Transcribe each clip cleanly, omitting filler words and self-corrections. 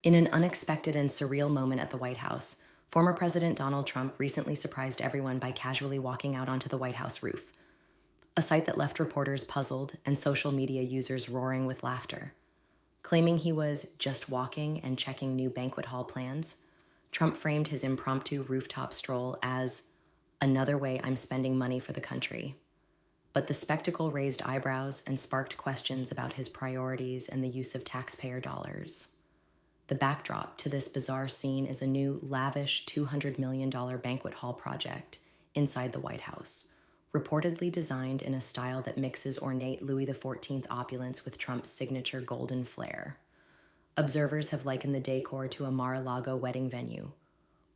In an unexpected and surreal moment at the White House, former President Donald Trump recently surprised everyone by casually walking out onto the White House roof, a sight that left reporters puzzled and social media users roaring with laughter. Claiming he was just walking and checking new banquet hall plans, Trump framed his impromptu rooftop stroll as another way I'm spending money for the country. But the spectacle raised eyebrows and sparked questions about his priorities and the use of taxpayer dollars. The backdrop to this bizarre scene is a new, lavish $200 million banquet hall project inside the White House, reportedly designed in a style that mixes ornate Louis XIV opulence with Trump's signature golden flair. Observers have likened the decor to a Mar-a-Lago wedding venue,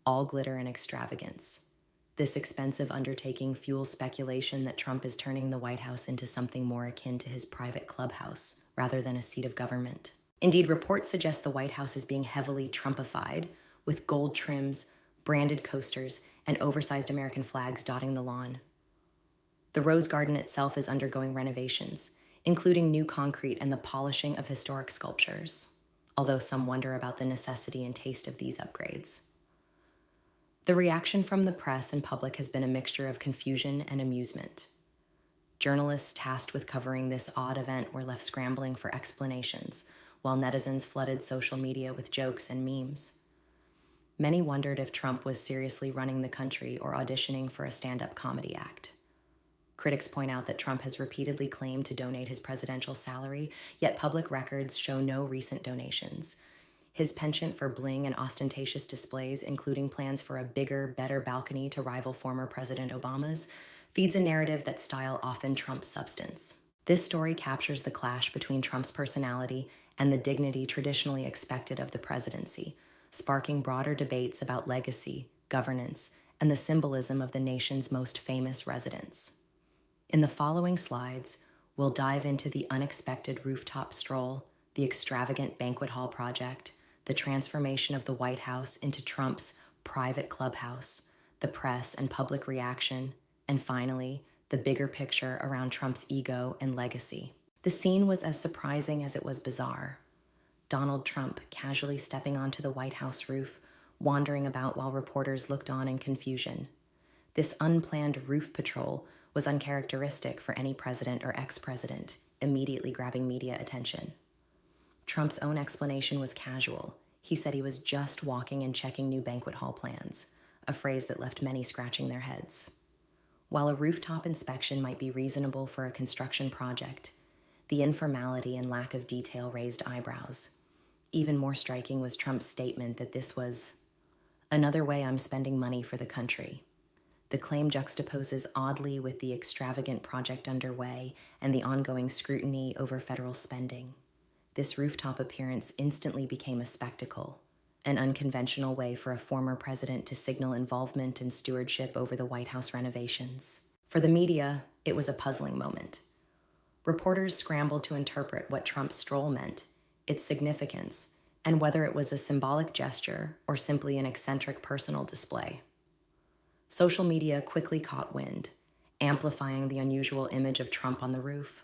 all glitter and extravagance. This expensive undertaking fuels speculation that Trump is turning the White House into something more akin to his private clubhouse rather than a seat of government. Indeed, reports suggest the White House is being heavily Trumpified, with gold trims, branded coasters, and oversized American flags dotting the lawn. The Rose Garden itself is undergoing renovations, including new concrete and the polishing of historic sculptures, although some wonder about the necessity and taste of these upgrades. The reaction from the press and public has been a mixture of confusion and amusement. Journalists tasked with covering this odd event were left scrambling for explanations, while netizens flooded social media with jokes and memes. Many wondered if Trump was seriously running the country or auditioning for a stand-up comedy act. Critics point out that Trump has repeatedly claimed to donate his presidential salary, yet public records show no recent donations. His penchant for bling and ostentatious displays, including plans for a bigger, better balcony to rival former President Obama's, feeds a narrative that style often trumps substance. This story captures the clash between Trump's personality and the dignity traditionally expected of the presidency, sparking broader debates about legacy, governance, and the symbolism of the nation's most famous residents. In the following slides, we'll dive into the unexpected rooftop stroll, the extravagant banquet hall project, the transformation of the White House into Trump's private clubhouse, the press and public reaction, and finally, the bigger picture around Trump's ego and legacy. The scene was as surprising as it was bizarre. Donald Trump casually stepping onto the White House roof, wandering about while reporters looked on in confusion. This unplanned roof patrol was uncharacteristic for any president or ex-president, immediately grabbing media attention. Trump's own explanation was casual. He said he was just walking and checking new banquet hall plans, a phrase that left many scratching their heads. While a rooftop inspection might be reasonable for a construction project, the informality and lack of detail raised eyebrows. Even more striking was Trump's statement that this was another way I'm spending money for the country. The claim juxtaposes oddly with the extravagant project underway and the ongoing scrutiny over federal spending. This rooftop appearance instantly became a spectacle, an unconventional way for a former president to signal involvement and stewardship over the White House renovations. For the media, it was a puzzling moment. Reporters scrambled to interpret what Trump's stroll meant, its significance, and whether it was a symbolic gesture or simply an eccentric personal display. Social media quickly caught wind, amplifying the unusual image of Trump on the roof,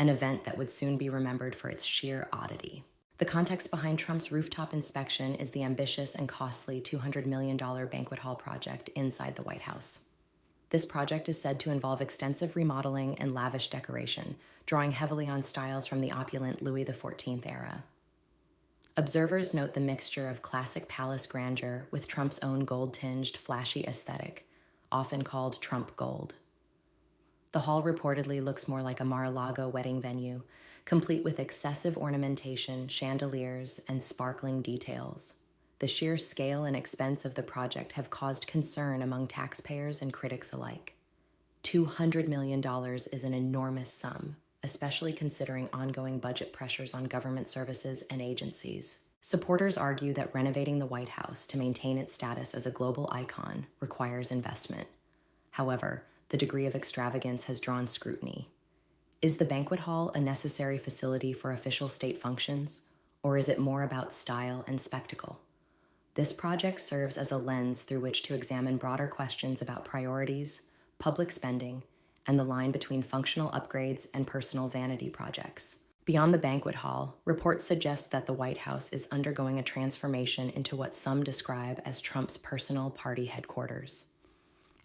an event that would soon be remembered for its sheer oddity. The context behind Trump's rooftop inspection is the ambitious and costly $200 million banquet hall project inside the White House. This project is said to involve extensive remodeling and lavish decoration, drawing heavily on styles from the opulent Louis XIV era. Observers note the mixture of classic palace grandeur with Trump's own gold-tinged, flashy aesthetic, often called Trump gold. The hall reportedly looks more like a Mar-a-Lago wedding venue, complete with excessive ornamentation, chandeliers, and sparkling details. The sheer scale and expense of the project have caused concern among taxpayers and critics alike. $200 million is an enormous sum, especially considering ongoing budget pressures on government services and agencies. Supporters argue that renovating the White House to maintain its status as a global icon requires investment. However, the degree of extravagance has drawn scrutiny. Is the banquet hall a necessary facility for official state functions, or is it more about style and spectacle? This project serves as a lens through which to examine broader questions about priorities, public spending, and the line between functional upgrades and personal vanity projects. Beyond the banquet hall, reports suggest that the White House is undergoing a transformation into what some describe as Trump's personal party headquarters.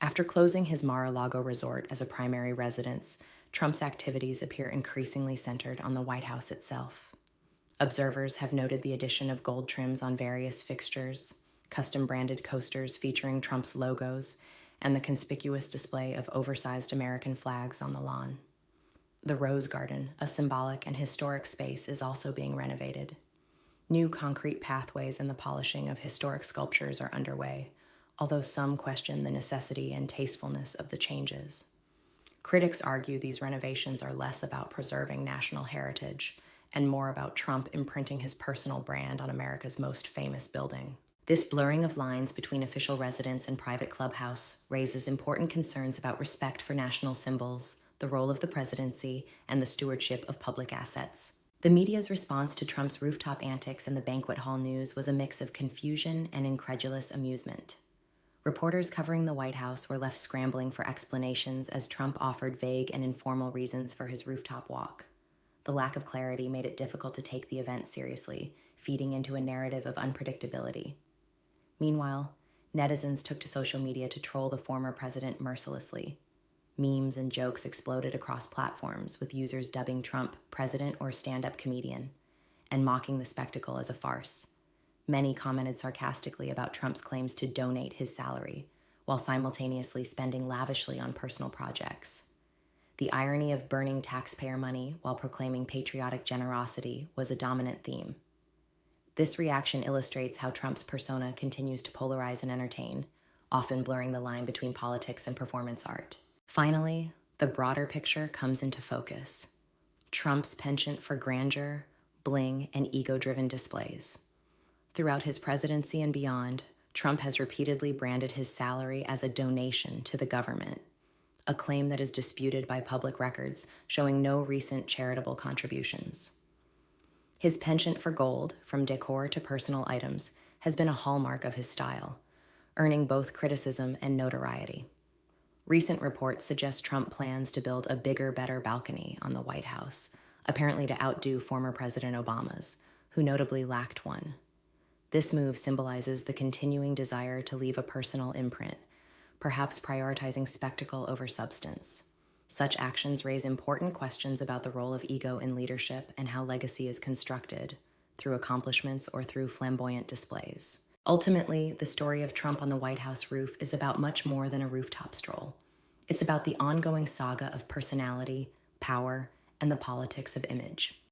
After closing his Mar-a-Lago resort as a primary residence, Trump's activities appear increasingly centered on the White House itself. Observers have noted the addition of gold trims on various fixtures, custom-branded coasters featuring Trump's logos, and the conspicuous display of oversized American flags on the lawn. The Rose Garden, a symbolic and historic space, is also being renovated. New concrete pathways and the polishing of historic sculptures are underway, although some question the necessity and tastefulness of the changes. Critics argue these renovations are less about preserving national heritage and more about Trump imprinting his personal brand on America's most famous building. This blurring of lines between official residence and private clubhouse raises important concerns about respect for national symbols, the role of the presidency, and the stewardship of public assets. The media's response to Trump's rooftop antics and the banquet hall news was a mix of confusion and incredulous amusement. Reporters covering the White House were left scrambling for explanations as Trump offered vague and informal reasons for his rooftop walk. The lack of clarity made it difficult to take the event seriously, feeding into a narrative of unpredictability. Meanwhile, netizens took to social media to troll the former president mercilessly. Memes and jokes exploded across platforms, with users dubbing Trump president or stand-up comedian, and mocking the spectacle as a farce. Many commented sarcastically about Trump's claims to donate his salary, while simultaneously spending lavishly on personal projects. The irony of burning taxpayer money while proclaiming patriotic generosity was a dominant theme. This reaction illustrates how Trump's persona continues to polarize and entertain, often blurring the line between politics and performance art. Finally, the broader picture comes into focus. Trump's penchant for grandeur, bling, and ego-driven displays. Throughout his presidency and beyond, Trump has repeatedly branded his salary as a donation to the government, a claim that is disputed by public records showing no recent charitable contributions. His penchant for gold, from decor to personal items, has been a hallmark of his style, earning both criticism and notoriety. Recent reports suggest Trump plans to build a bigger, better balcony on the White House, apparently to outdo former President Obama's, who notably lacked one. This move symbolizes the continuing desire to leave a personal imprint, perhaps prioritizing spectacle over substance. Such actions raise important questions about the role of ego in leadership and how legacy is constructed, through accomplishments or through flamboyant displays. Ultimately, the story of Trump on the White House roof is about much more than a rooftop stroll. It's about the ongoing saga of personality, power, and the politics of image.